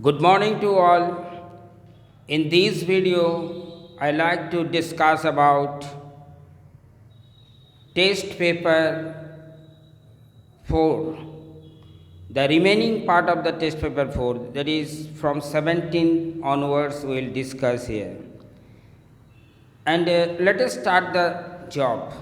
Good morning to all. In this video, I like to discuss about test paper 4. The remaining part of the test paper 4, that is from 17 onwards, we will discuss here. And let us start the job.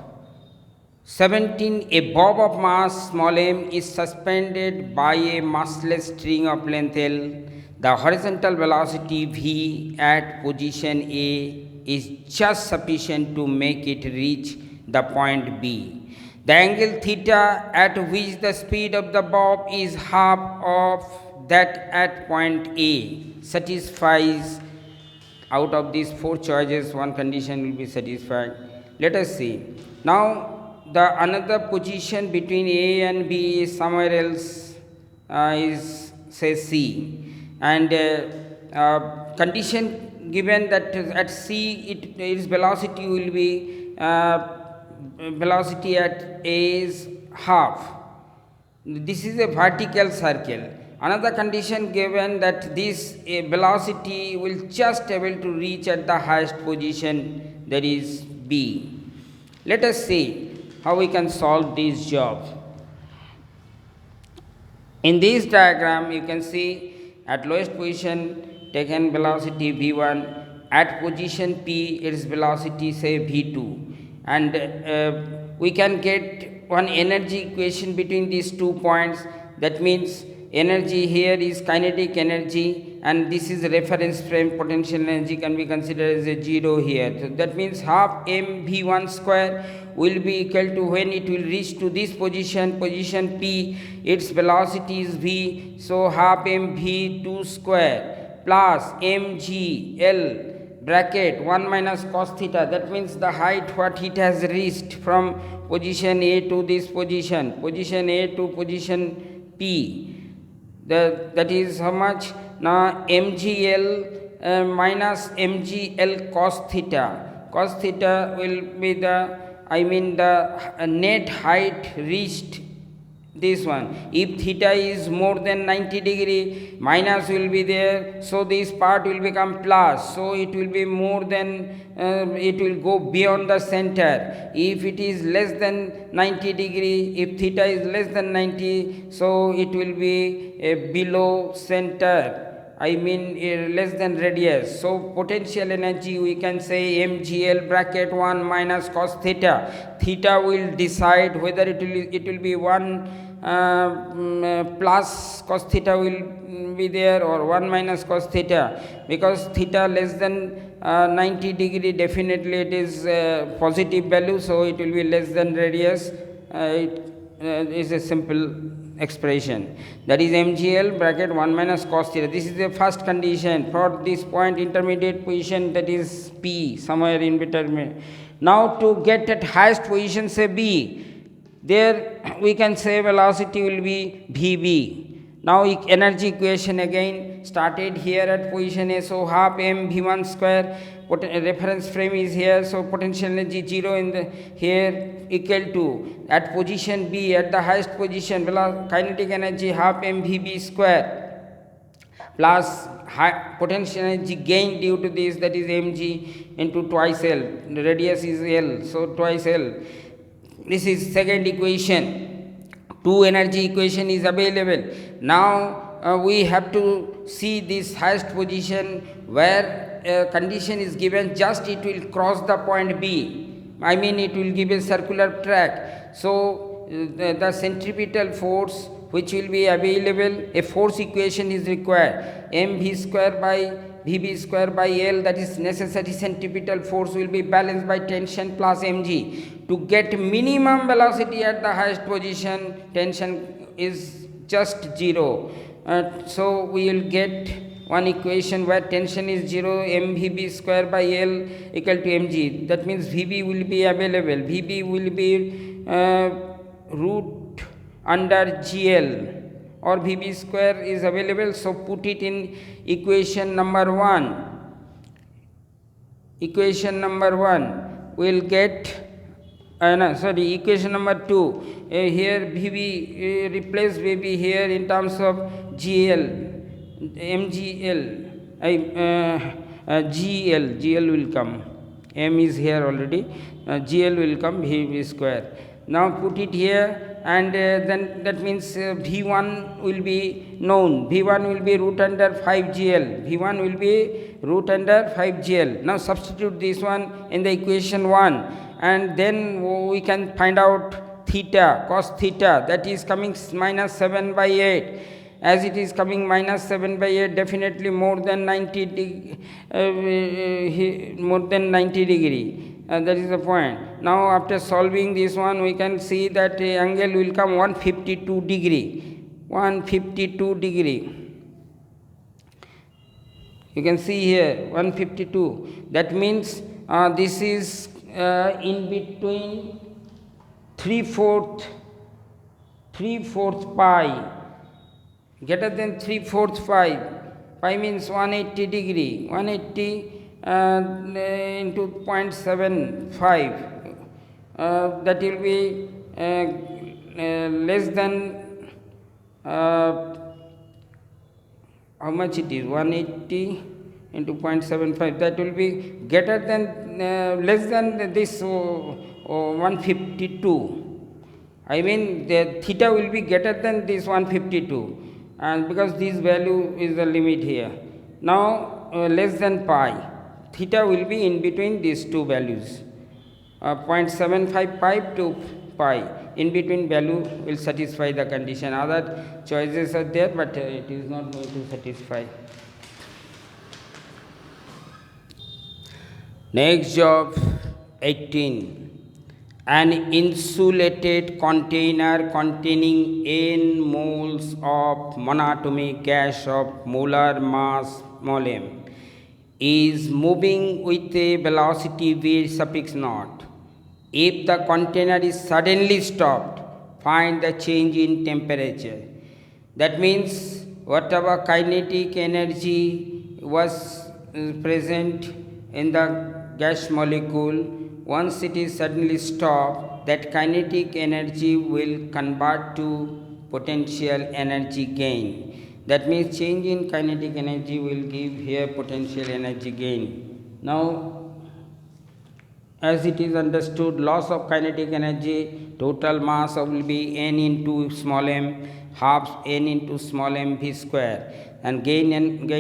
17. A bob of mass small m is suspended by a massless string of length L. The horizontal velocity v at position A is just sufficient to make it reach the point B. The angle theta at which the speed of the bob is half of that at point A satisfies. Out of these four choices, one condition will be satisfied. Let us see. Now, the another position between A and B is somewhere else, is say C, and condition given that at C its velocity will be velocity at A is half. This is a vertical circle. Another condition given that this velocity will just able to reach at the highest position, that is B. Let us see how we can solve this job. In this diagram, you can see at lowest position taken velocity v1, at position P its velocity say v2, and we can get one energy equation between these 2 points. That means energy here is kinetic energy, and this is reference frame potential energy can be considered as a 0 here. So that means half m v1 square will be equal to, when it will reach to this position P, its velocity is v, so half m v2 square plus mg L bracket 1 minus cos theta. That means the height what it has reached from position A to this position A to position P. That is how much? Now mgl minus mgl cos theta. Cos theta will be the net height reached, this one. If theta is more than 90 degree, minus will be there, so this part will become plus, so it will be more than it will go beyond the center. If it is less than 90 degree, if theta is less than 90, so it will be below center, less than radius. So potential energy we can say mgl bracket 1 minus cos theta. Theta will decide whether it will be 1 plus cos theta will be there, or 1 minus cos theta, because theta less than 90 degree, definitely it is positive value, so it will be less than radius. It is a simple expression, that is mgl bracket 1 minus cos theta. This is the first condition for this point intermediate position, that is P, somewhere in between. Now to get at highest position say B, there we can say velocity will be Vb. Now energy equation again started here at position A, so half m v1 square, reference frame is here, so potential energy 0 in the here equal to, at position B at the highest position, kinetic energy half m vb square plus potential energy gain due to this, that is mg into twice L, the radius is L, so twice L. This is second equation. Two energy equation is available. Now we have to see this highest position where condition is given, just it will cross the point B, it will give a circular track. So the centripetal force which will be available, a force equation is required, mv square by Vb square by L, that is necessary centripetal force will be balanced by tension plus mg. To get minimum velocity at the highest position, tension is just 0. So we will get one equation where tension is 0, mvb square by L equal to mg. That means Vb will be available. Vb will be root under GL, or Vb square is available, so put it in equation number 1. Equation number 1 will get equation number 2. Here Vb replace Vb here in terms of GL. mgl, gl will come, m is here already, gl will come v square. Now put it here, and then that means v1 will be known, v1 will be root under 5gl, v1 will be root under 5gl. Now substitute this one in the equation 1, and then we can find out theta, cos theta, that is coming minus 7 by 8. As it is coming minus 7 by 8, definitely more than 90 degree. That is the point. Now after solving this one, we can see that angle will come 152 degree. 152 degree. You can see here 152. That means this is in between 3/4 pi, greater than 3/4 pi. Pi means 180 degree. 180 into 0.75. That will be less than how much it is? 180 into 0.75. That will be greater than less than this 152. I mean the theta will be greater than this 152, and because this value is the limit here. Now less than pi, theta will be in between these two values, 0.75 pi to pi. In between value will satisfy the condition. Other choices are there, but it is not going to satisfy. Next job 18. An insulated container containing n moles of monatomic gas of molar mass m is moving with a velocity v suffix naught. If the container is suddenly stopped, find the change in temperature. That means whatever kinetic energy was present in the gas molecule, once it is suddenly stopped, that kinetic energy will convert to potential energy gain. That means change in kinetic energy will give here potential energy gain. Now, as it is understood, loss of kinetic energy, total mass will be n into small m, half n into small m v square, and gain in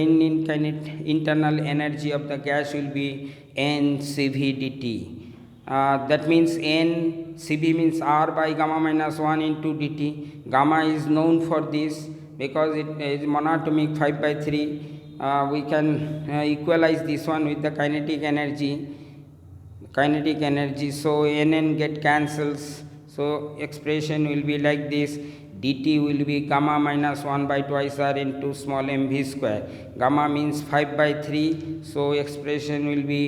internal energy of the gas will be n cv dt. That means n cv means r by gamma minus 1 into dt. Gamma is known for this because it is monatomic 5 by 3. We can equalize this one with the kinetic energy. So nn get cancels, so expression will be like this. dt will be gamma minus 1 by twice r into small m v square. Gamma means 5 by 3, so expression will be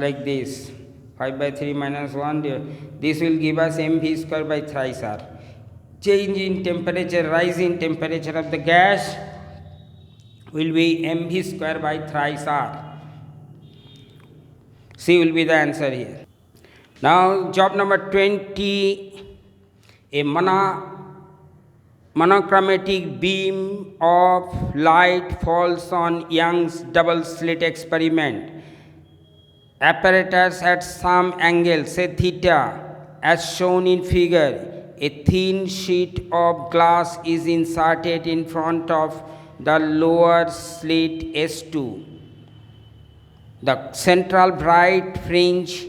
like this, 5 by 3 minus 1. This will give us mv square by thrice r. Change in temperature, rise in temperature of the gas will be mv square by thrice r. C will be the answer here. Now job number 20. A monochromatic beam of light falls on Young's double slit experiment. Apparatus at some angle, say theta, as shown in figure. A thin sheet of glass is inserted in front of the lower slit S2. The central bright fringe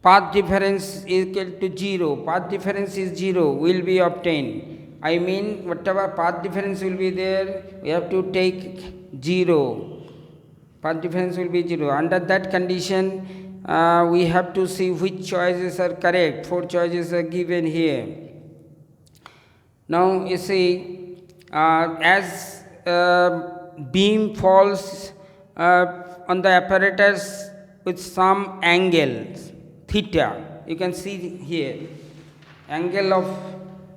path difference is equal to 0. Path difference is 0 will be obtained. I mean whatever path difference will be there, we have to take 0. Path difference will be 0. Under that condition, we have to see which choices are correct. 4 choices are given here. Now you see, as beam falls on the apparatus with some angles, theta, you can see here, angle of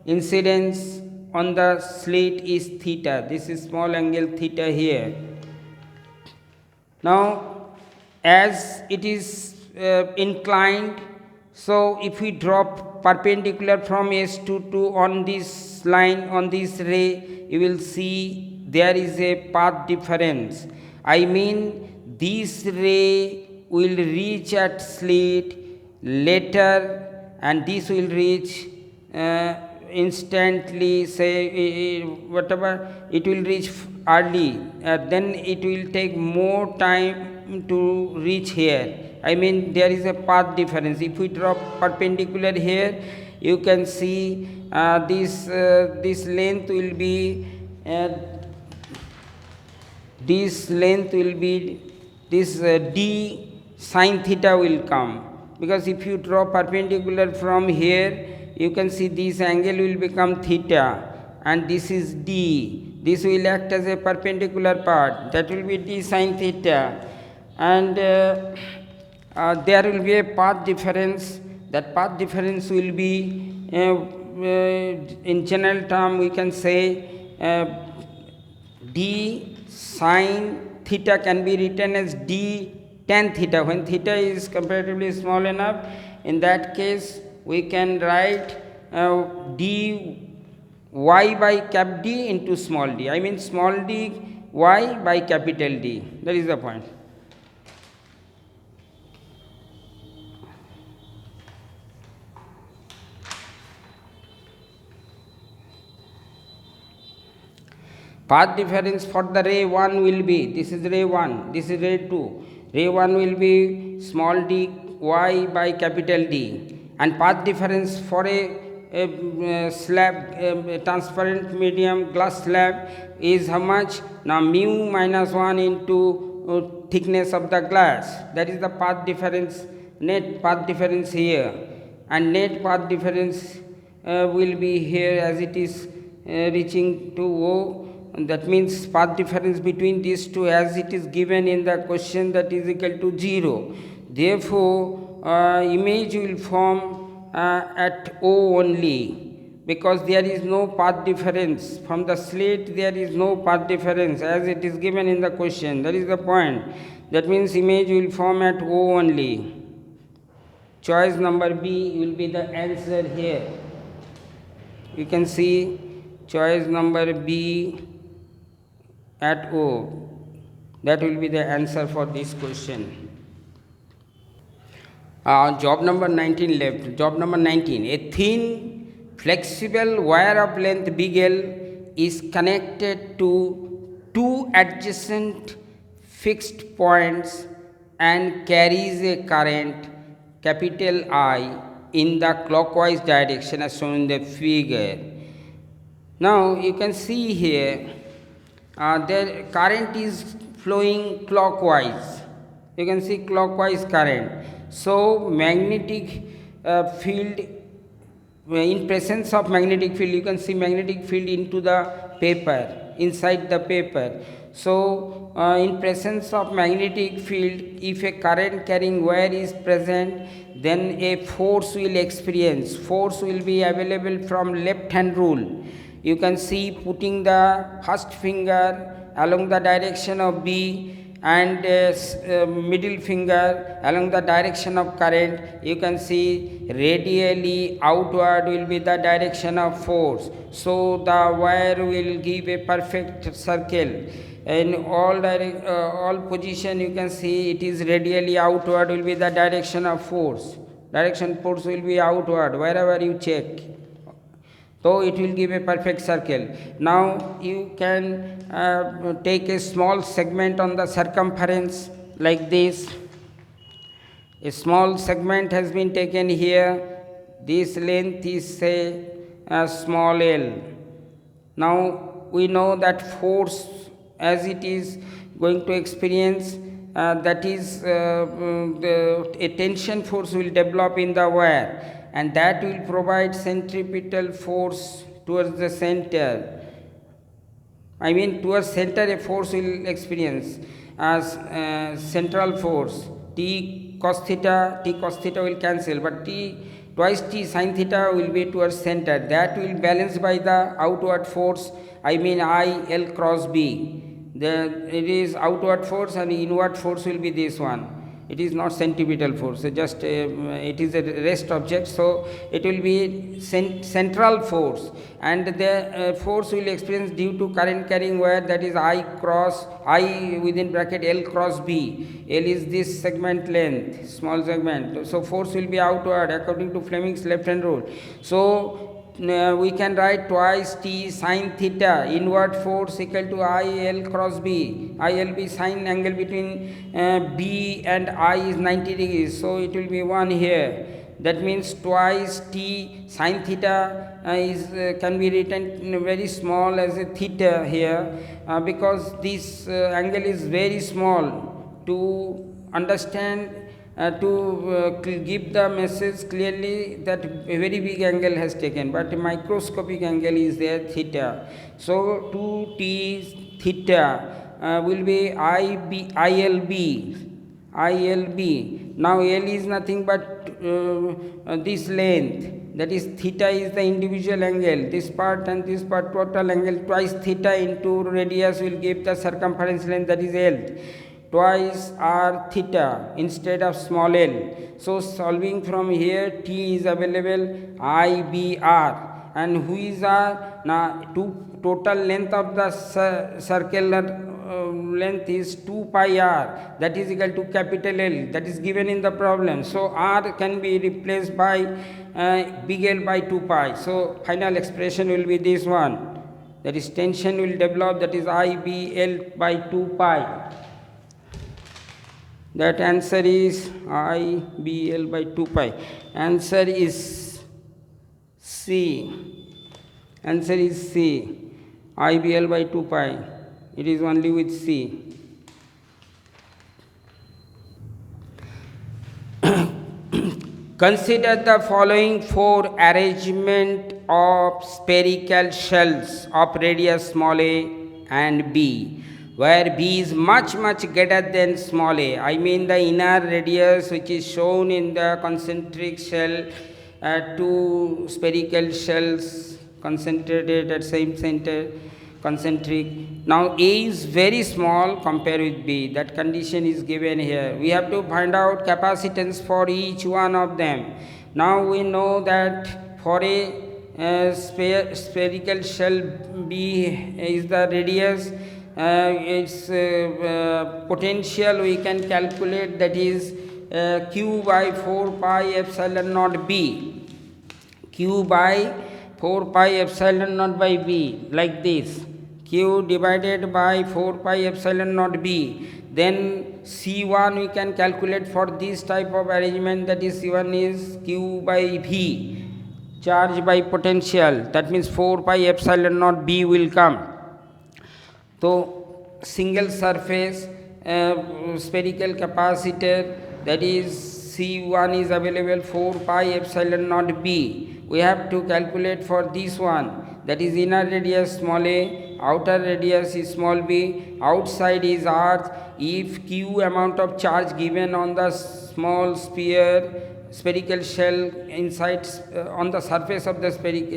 incidence on the slit is theta. This is small angle theta here. Now as it is inclined, so if we drop perpendicular from S2 to on this line, on this ray, you will see there is a path difference. I mean, this ray will reach at slit later, and this will reach instantly, say whatever, it will reach early, then it will take more time to reach here. I mean, there is a path difference. If we draw perpendicular here, you can see this length will be this d sin theta will come, because if you draw perpendicular from here, you can see this angle will become theta, and this is d. This will act as a perpendicular part, that will be d sin theta, and there will be a path difference. That path difference will be in general term we can say d sin theta can be written as d tan theta. When theta is comparatively small enough, in that case we can write d y by cap D into small d. I mean, small d y by capital D. That is the point. Path difference for the ray 1 will be, this is ray 1, this is ray 2. Ray 1 will be small d y by capital D, and path difference for a slab, a transparent medium glass slab is how much? Now mu minus 1 into thickness of the glass. That is the path difference, net path difference here, and net path difference will be here as it is reaching to O. And that means path difference between these two, as it is given in the question, that is equal to 0. Therefore, image will form at O only, because there is no path difference. From the slit there is no path difference as it is given in the question. That is the point. That means image will form at O only. Choice number B will be the answer here. You can see choice number B at O. That will be the answer for this question. Job number 19 left. Job number 19. A thin, flexible wire of length big L is connected to two adjacent fixed points and carries a current capital I in the clockwise direction as shown in the figure. Now you can see here the current is flowing clockwise. You can see clockwise current. So magnetic field, in presence of magnetic field, you can see magnetic field into the paper, inside the paper. So in presence of magnetic field, if a current carrying wire is present, then a force will experience. Force will be available from left hand rule. You can see putting the first finger along the direction of B and middle finger along the direction of current. You can see radially outward will be the direction of force. So the wire will give a perfect circle. In all position you can see it is radially outward will be the direction of force. Direction force will be outward wherever you check. So it will give a perfect circle. Now you can take a small segment on the circumference like this. A small segment has been taken here. This length is say small l. Now we know that force as it is going to experience, that is a tension force will develop in the wire, and that will provide centripetal force towards the center. I mean towards center a force will experience as central force. T cos theta will cancel, but twice t sin theta will be towards center. That will balance by the outward force, I mean I L cross B. It is outward force and inward force will be this one. It is not centripetal force, just it is a rest object, so it will be central force, and the force will experience due to current carrying wire, that is I within bracket L cross B. L is this segment length, small segment, so force will be outward according to Fleming's left hand rule. So we can write twice T sine theta inward force equal to IL cross B. IL be sine angle between B and I is 90 degrees, so it will be 1 here. That means twice T sine theta can be written very small as a theta here, because this angle is very small. To understand, to give the message clearly, that a very big angle has taken, but a microscopic angle is there, theta. So 2t theta will be ILB. Now L is nothing but this length, that is theta is the individual angle, this part and this part total angle, twice theta into radius will give the circumference length, that is L, twice r theta instead of small l. So solving from here, T is available IBR, and who is R? Now total length of the circular length is 2 pi r, that is equal to capital L, that is given in the problem. So r can be replaced by big L by 2 pi. So final expression will be this one, that is tension will develop, that is IBL by 2 pi. That answer is IBL by 2 pi. Answer is C. Answer is C. IBL by 2 pi. It is only with C. Consider the following 4 arrangement of spherical shells of radius small a and b, where b is much greater than small a. I mean the inner radius which is shown in the concentric shell, 2 spherical shells concentrated at same center, concentric. Now A is very small compared with B, that condition is given here. We have to find out capacitance for each one of them. Now we know that for a spherical shell, B is the radius, its potential we can calculate, that is Q by 4 pi epsilon naught B. Q by 4 pi epsilon naught by B, like this. Q divided by 4 pi epsilon naught B. Then C1 we can calculate for this type of arrangement, that is C1 is Q by V, charge by potential, that means 4 pi epsilon naught B will come. So single surface spherical capacitor, that is C1 is available 4 pi epsilon naught B. We have to calculate for this one, that is inner radius small a, outer radius is small b, outside is r. If Q amount of charge given on the small spherical shell inside on the surface of the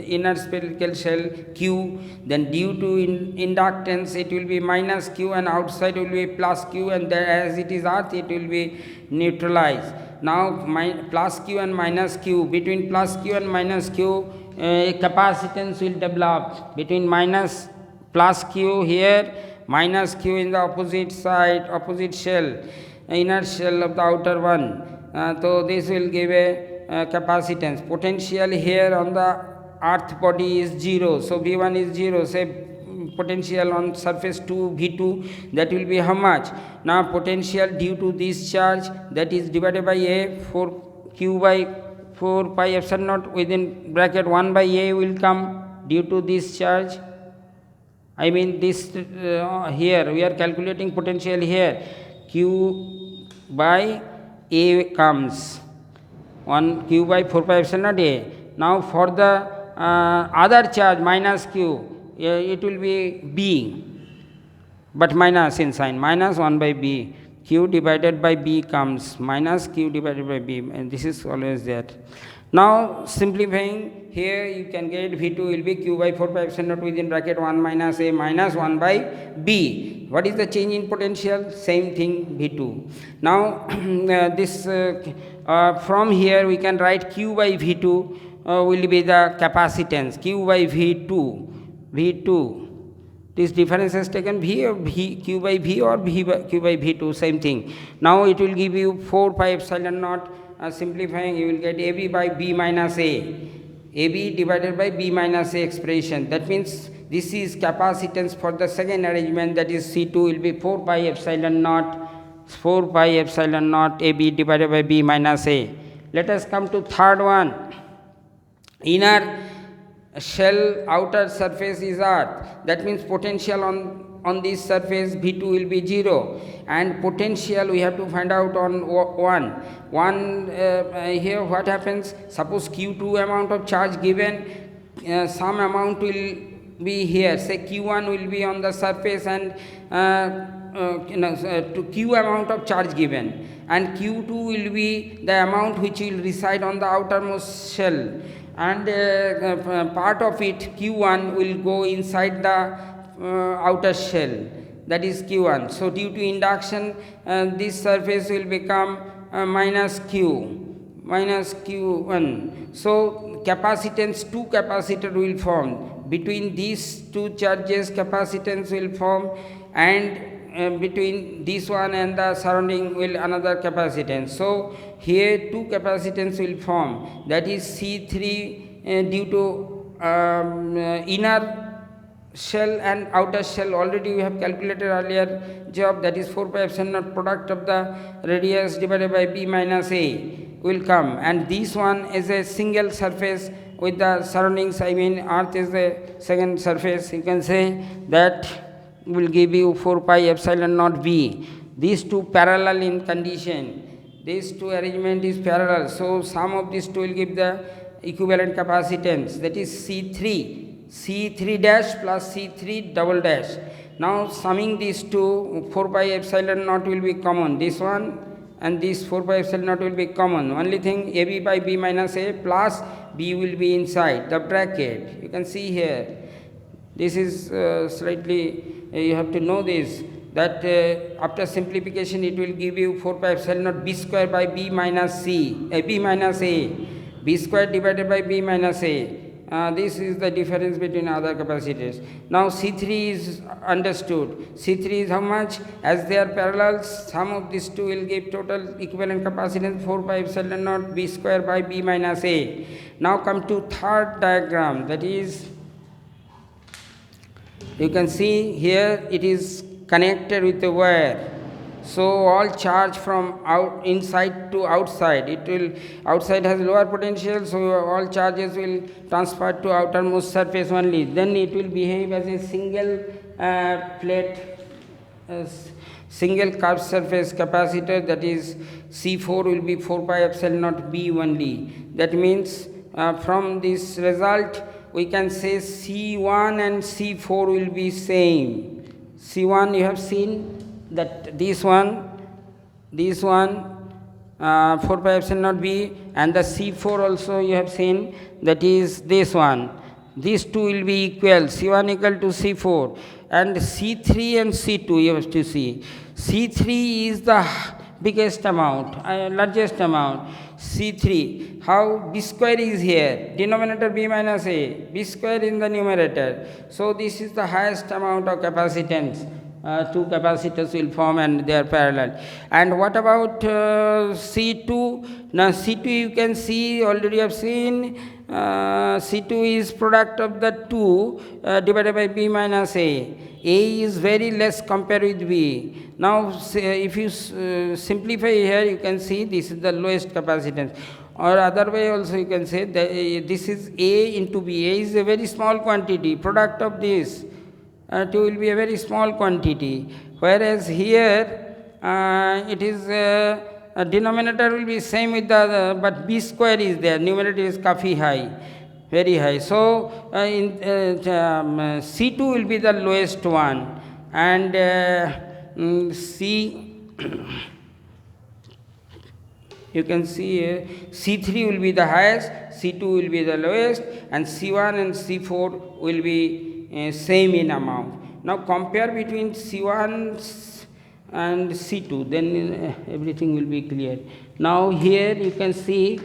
inner spherical shell Q, then due to inductance it will be minus Q, and outside will be plus Q, and there as it is earth it will be neutralized. Now plus Q and minus Q, between plus Q and minus Q capacitance will develop between plus Q here, minus Q in the opposite side, opposite shell, inner shell of the outer one. So this will give a capacitance. Potential here on the earth body is 0, so V1 is 0. Say potential on surface 2 V2, that will be how much? Now potential due to this charge, that is divided by A, 4 Q by 4 pi epsilon naught within bracket 1 by A will come due to this charge. I mean this here we are calculating potential here, Q by A comes 1 Q by 4 pi epsilon naught A. Now for the other charge minus Q, it will be B, but minus in sign, minus 1 by B. q divided by b comes minus q divided by b, and this is always there. Now simplifying, here you can get V2 will be q by 4 pi epsilon naught within bracket 1 minus a minus 1 by b. What is the change in potential? Same thing, V2. Now from here we can write q by V2 will be the capacitance, q by V2. This difference has taken V or q by V or q by V2, same thing. Now it will give you 4 pi epsilon naught. Simplifying, you will get AB by B minus A. AB divided by B minus A expression. That means this is capacitance for the second arrangement, that is C2 will be 4 pi epsilon naught AB divided by B minus A. Let us come to third one. Inner shell outer surface is earth. That means potential on this surface V2 will be 0, and potential we have to find out on 1. Here what happens, suppose q2 amount of charge given, some amount will be here, say q1 will be on the surface and to q amount of charge given, and q2 will be the amount which will reside on the outermost shell, and part of it q1 will go inside the outer shell, that is q1. So due to induction this surface will become minus q1. So capacitance, two capacitor will form between these two charges, capacitance will form, and between this one and the surrounding will another capacitance. So here two capacitance will form, that is C3 due to inner shell and outer shell. Already we have calculated earlier job, that is 4 pi epsilon naught product of the radius divided by b minus a will come, and this one is a single surface with the surroundings, I mean earth is the second surface. You can say that will give you 4 pi epsilon naught v. These two parallel in condition, these two arrangement is parallel, so sum of these two will give the equivalent capacitance, that is C3 dash plus C3 double dash. Now summing these two, 4 pi epsilon naught will be common, this one and this 4 pi epsilon naught will be common. Only thing, AB by B minus A plus B will be inside the bracket. You can see here, this is slightly, you have to know this, that after simplification it will give you 4 pi epsilon naught B square by B minus B minus A, B square divided by B minus A. This is the difference between other capacitors. Now C3 is understood. C3 is how much? As they are parallels, sum of these two will give total equivalent capacitance 4 pi epsilon naught B square by B minus A. Now come to third diagram, that is, you can see here it is connected with a wire. So all charge from inside to outside, it will, outside has lower potential, so all charges will transfer to outermost surface only. Then it will behave as a single plate, single curved surface capacitor, that is C4 will be 4 pi epsilon naught B only. That means from this result we can say C1 and C4 will be same. C1 you have seen that this one 4 pi epsilon naught B, and the C4 also you have seen, that is this one. These two will be equal, C1 equal to C4, and C3 and C2 you have to see. C3 is the biggest amount, largest amount. C3, how? B square is here, denominator B minus A, B square in the numerator. So this is the highest amount of capacitance. Two capacitors will form and they are parallel. And what about C2? Now C2 you can see, already have seen, C2 is product of the 2 divided by B minus A. A is very less compared with B. Now if you simplify here, you can see this is the lowest capacitance. Or other way also you can say that this is A into B. A is a very small quantity, product of this. 2 will be a very small quantity, whereas here it is denominator will be same with the other, but B square is there, numerator is काफ़ी high, very high. So C2 will be the lowest one, and C you can see here C3 will be the highest, C2 will be the lowest, and C1 and C4 will be same in amount. Now compare between C1 and C2, then everything will be clear. Now here you can see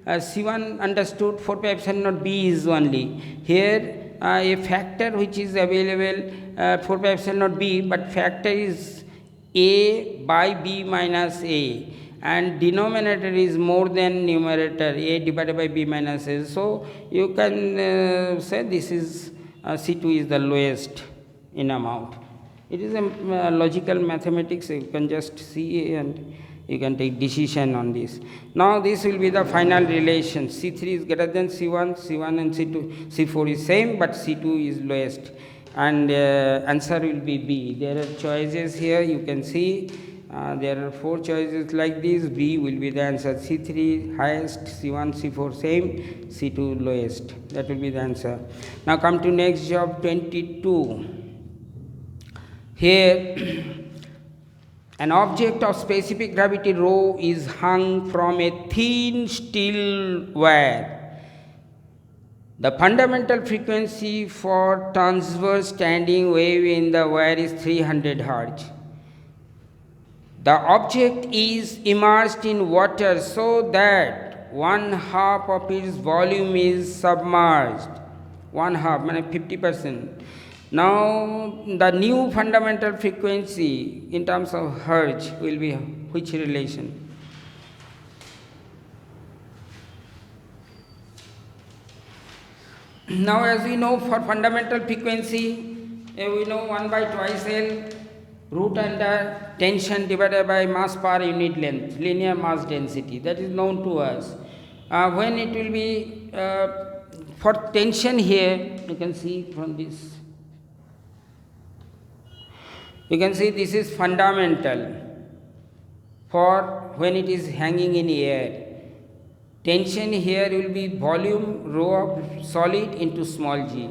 C1 understood 4 pi epsilon naught B is only. Here a factor which is available 4 pi epsilon naught B, but factor is A by B minus A, and denominator is more than numerator A divided by B minus A. So you can say this is C2 is the lowest in amount. It is a logical mathematics, you can just see and you can take decision on this. Now this will be the final relation. C3 is greater than C1, C1 and C2, C4 is same, but C2 is lowest, and answer will be B. There are choices here, you can see there are 4 choices like this. B will be the answer. C3 highest, C1, C4 same, C2 lowest. That will be the answer. Now come to next job 22. Here an object of specific gravity rho is hung from a thin steel wire. The fundamental frequency for transverse standing wave in the wire is 300 Hz. The object is immersed in water so that 1/2 of its volume is submerged. 1/2 means 50%. Now the new fundamental frequency in terms of Hertz will be which relation? Now as we know, for fundamental frequency we know 1 by twice L root under tension divided by mass per unit length, linear mass density, that is known to us. When it will be for tension here, you can see from this, you can see this is fundamental for when it is hanging in air. Tension here will be volume rho of solid into small g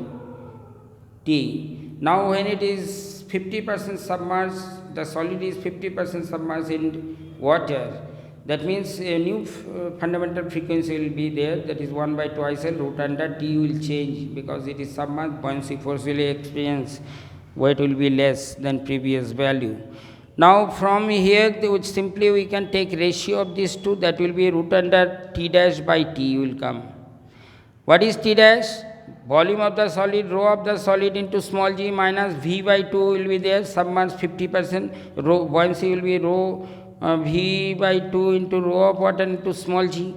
T. Now when it is 50% submerged, the solid is 50% submerged in water. That means a new fundamental frequency will be there, that is 1 by twice L root under T will change because it is submerged, buoyancy force will experience, weight will be less than previous value. Now from here which simply we can take ratio of these two, that will be root under T dash by T will come. What is T dash? Volume of the solid, rho of the solid into small g minus V by 2 will be there, submerged 50%, rho, buoyancy will be rho V by 2 into rho of water into small g.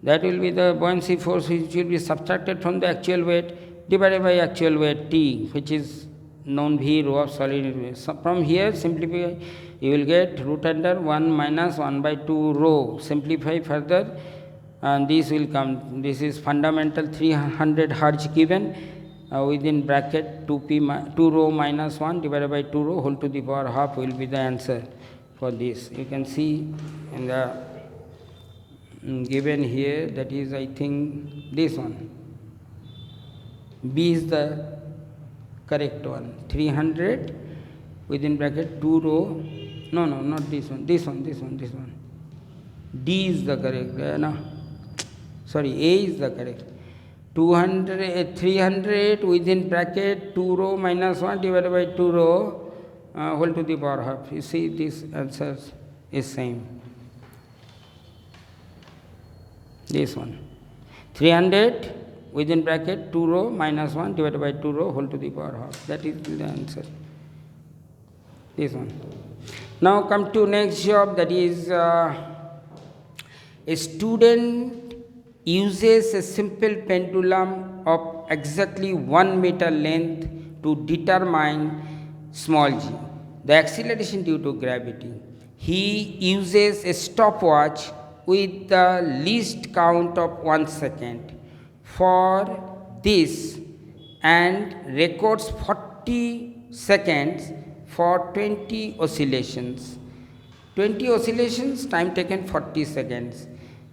That will be the buoyancy force which will be subtracted from the actual weight divided by actual weight T, which is known V rho of solid. So from here simplify, you will get root under 1 minus 1 by 2 rho. Simplify further and this will come. This is fundamental 300 Hz given within bracket 2 rho minus 1 divided by 2 rho whole to the power half will be the answer for this. You can see in the given here, that is I think this one. B is the correct one. 300 within bracket 2 rho. No, not this one. This one. D is the correct. No. Sorry, A is the correct. 300 within bracket 2 rho minus 1 divided by 2 rho whole to the power half. You see this answer is same. This one. 300 within bracket 2 rho minus 1 divided by 2 rho whole to the power half. That is the answer. This one. Now come to next job, that is a student uses a simple pendulum of exactly 1 meter length to determine small g, the acceleration due to gravity. He uses a stopwatch with the least count of 1 second for this and records 40 seconds for 20 oscillations. 20 oscillations, time taken 40 seconds.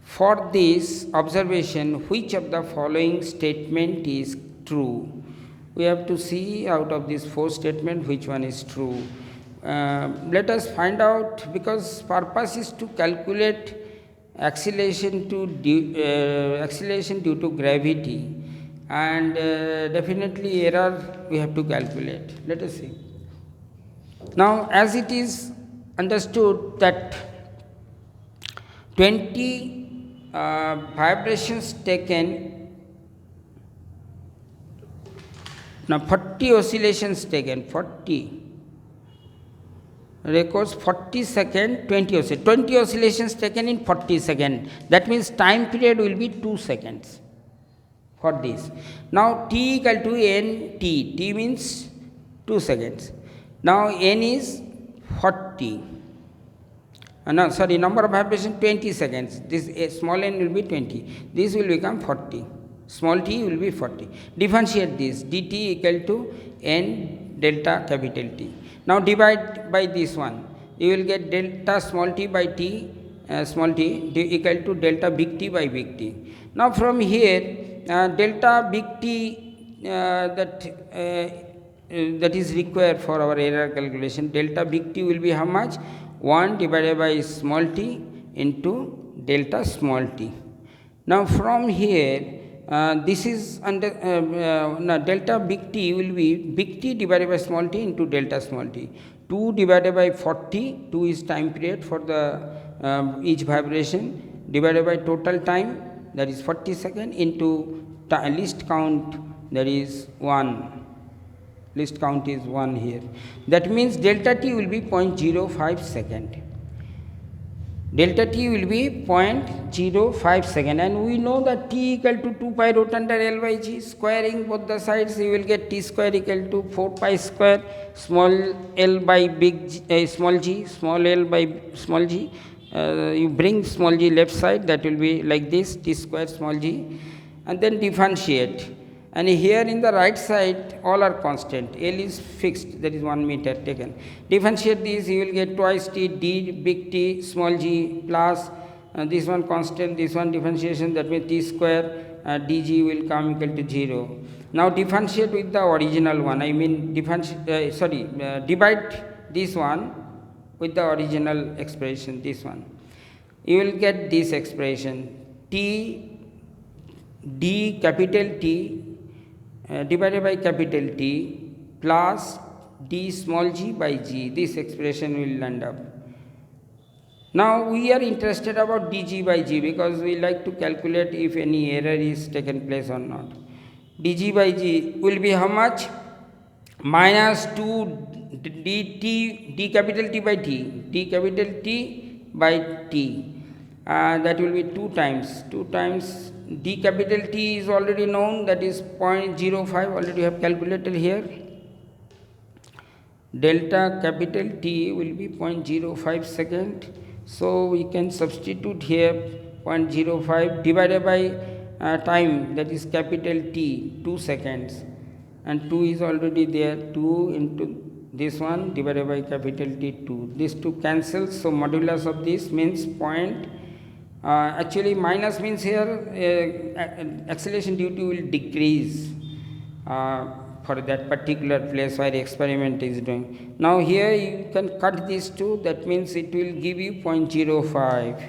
For this observation, which of the following statement is true? We have to see out of these 4 statements which one is true. let us find out, because purpose is to calculate acceleration acceleration due to gravity, and definitely error we have to calculate. Let us see. Now, as it is understood that 20 vibrations taken, now 40 oscillations taken, 40 records 40 second, 20 oscillations taken in 40 seconds. That means time period will be 2 seconds for this. Now t equal to n t, t means 2 seconds. Now n is 40. No, sorry, number of vibrations 20 seconds. This small n will be 20. This will become 40. Small t will be 40. Differentiate this. dt equal to n delta capital T. Now divide by this one. You will get delta small t by t, small t equal to delta big T by big T. Now from here, delta big T that is required for our error calculation, delta big T will be how much? 1 divided by small t into delta small t. Now from here, this is under delta big T will be big T divided by small t into delta small t. 2 divided by 40, 2 is time period for the each vibration, divided by total time, that is 40 seconds, into least count, that is 1. Least count is 1 here. That means delta t will be 0.05 second. Delta t will be 0.05 second, and we know that t equal to 2 pi root under L by G. Squaring both the sides, you will get t square equal to 4 pi square small l by big G, small g, small l by small g. You bring small g left side, that will be like this, t square small g, and then differentiate. And here in the right side, all are constant. L is fixed, that is 1 meter taken. Differentiate this, you will get twice t d big T small g plus this one constant, this one differentiation, that means t square dg will come equal to 0. Now differentiate with the original one. I mean divide this one with the original expression, this one. You will get this expression, t d capital T divided by capital T plus d small g by g. This expression will end up. Now we are interested about dg by g, because we like to calculate if any error is taken place or not. dg by g will be how much? Minus 2 d capital T by t, d capital T by t. That will be 2 times d capital T is already known, that is 0.05, already have calculated here. Delta capital T will be 0.05 second, so we can substitute here 0.05 divided by time, that is capital T, 2 seconds, and 2 is already there, 2 into this one divided by capital T 2. This 2 cancels, so modulus of this means actually minus means here acceleration due to will decrease for that particular place where experiment is doing. Now here you can cut these two, that means it will give you 0.05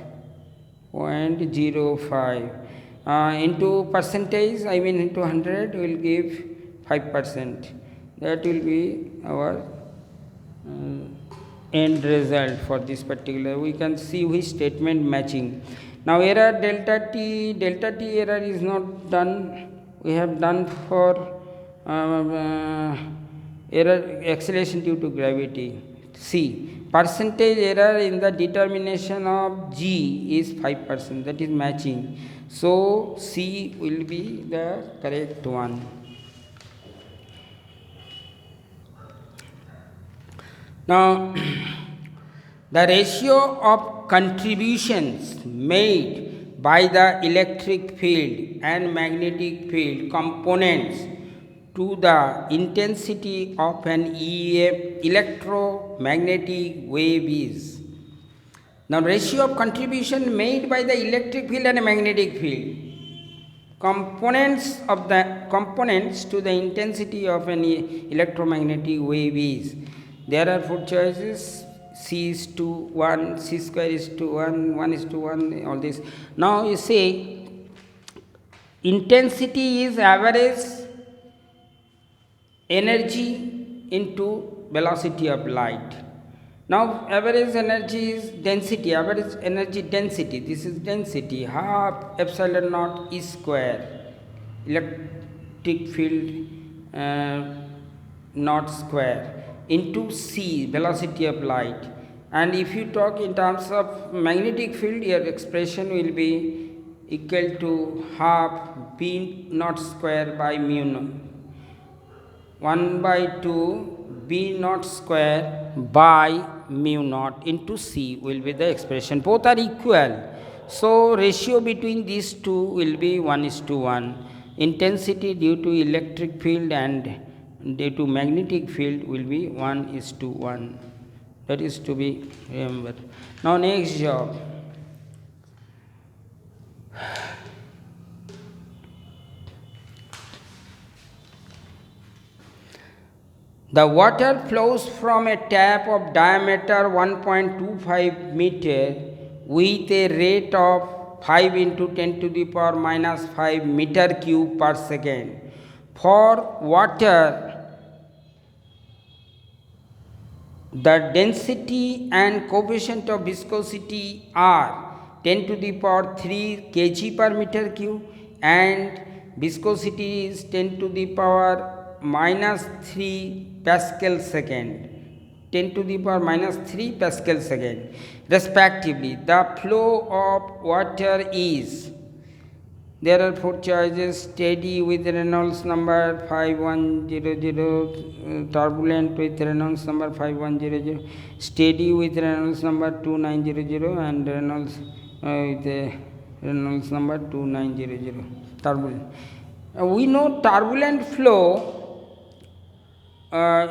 into percentage, I mean into 100 will give 5%. That will be our end result for this particular. We can see which statement matching. Now error delta t error is not done. We have done for error acceleration due to gravity. C, percentage error in the determination of G is 5%, that is matching. So C will be the correct one. Now, the ratio of contributions made by the electric field and magnetic field components to the intensity of an electromagnetic wave is. Now, ratio of contribution made by the electric field and magnetic field components to the intensity of an electromagnetic wave is. There are four choices: C is to 1, C square is to 1, 1 is to 1, all this. Now you say intensity is average energy into velocity of light. Now average energy is density, average energy density, this is density, half epsilon naught E square, electric field naught square, into C, velocity of light. And if you talk in terms of magnetic field, your expression will be equal to half B naught square by mu naught, 1 by 2 B naught square by mu naught into C will be the expression. Both are equal. So ratio between these two will be 1:1. Intensity due to electric field and due to magnetic field will be 1:1. That is to be remembered. Now next job. The water flows from a tap of diameter 1.25 meter with a rate of 5 into 10 to the power minus 5 meter cube per second. For water, the density and coefficient of viscosity are 10 to the power 3 kg per meter cube and viscosity is 10 to the power minus 3 Pascal second, 10 to the power minus 3 Pascal second respectively. The flow of water is, there are four choices: steady with Reynolds number 5100, turbulent with Reynolds number 5100, steady with Reynolds number 2900, and Reynolds with Reynolds number 2900, turbulent. We know turbulent flow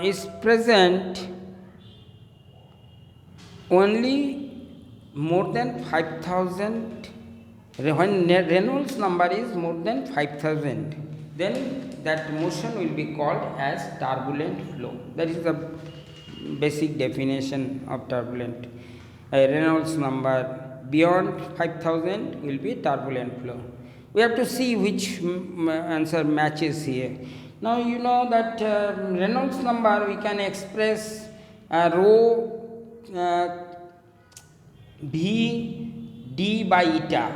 is present only more than 5000. When Reynolds number is more than 5000, then that motion will be called as turbulent flow. That is the basic definition of turbulent. Reynolds number beyond 5000 will be turbulent flow. We have to see which answer matches here. Now you know that Reynolds number we can express rho v d by eta.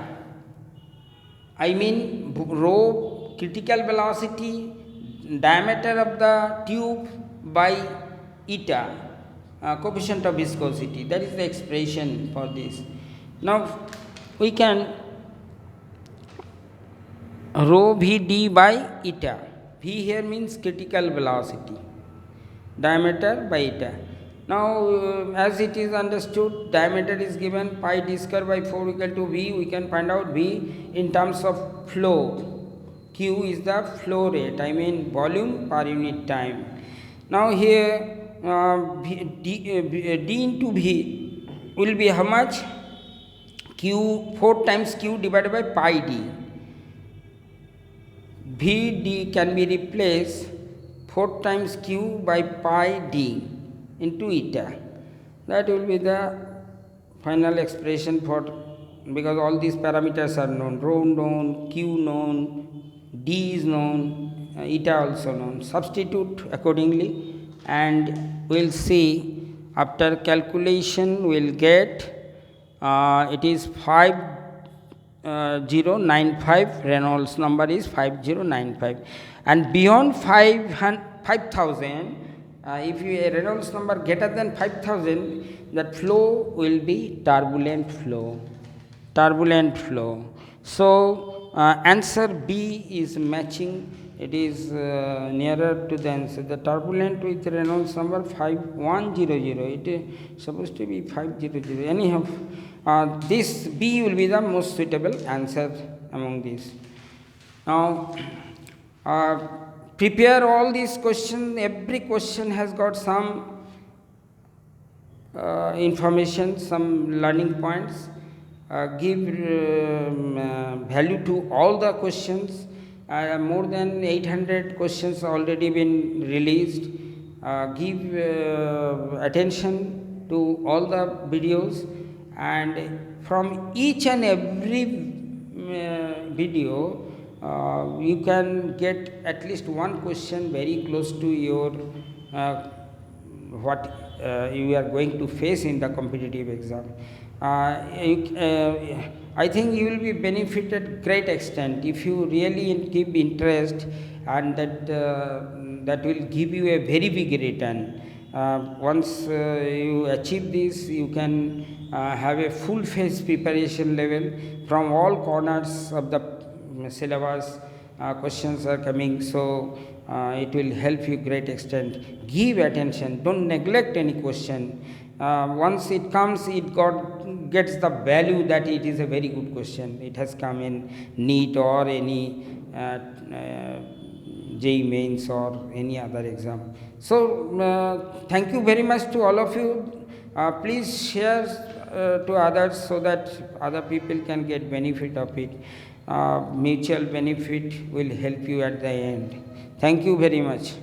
I mean rho critical velocity, diameter of the tube by eta, coefficient of viscosity. That is the expression for this. Now we can rho v d by eta. V here means critical velocity, diameter by eta. Now as it is understood, diameter is given pi d square by 4 equal to V. We can find out V in terms of flow. Q is the flow rate, I mean volume per unit time. Now here d into V will be how much? Q, 4 times Q divided by pi d. Vd can be replaced 4 times Q by pi d into eta. That will be the final expression for, because all these parameters are known, rho known, Q known, d is known, eta also known. Substitute accordingly and we will see after calculation we will get it is 5095. Reynolds number is 5095, and beyond 5000, if you a Reynolds number greater than 5000, that flow will be turbulent flow. Turbulent flow. So answer B is matching. It is nearer to the answer. The turbulent with Reynolds number 5100. It is supposed to be 500. Anyhow, this B will be the most suitable answer among these. Now prepare all these questions. Every question has got some information, some learning points. Give value to all the questions. More than 800 questions already been released. give attention to all the videos, and from each and every video you can get at least one question very close to your what you are going to face in the competitive exam. I think you will be benefited great extent if you really keep interest, and that will give you a very big return. Once you achieve this, you can have a full phase preparation level from all corners of the syllabus. Questions are coming, so it will help you great extent. Give attention, don't neglect any question. Once it comes, gets the value that it is a very good question. It has come in NEET or any JEE mains or any other exam. So thank you very much to all of you. Please share to others so that other people can get benefit of it. Mutual benefit will help you at the end. Thank you very much.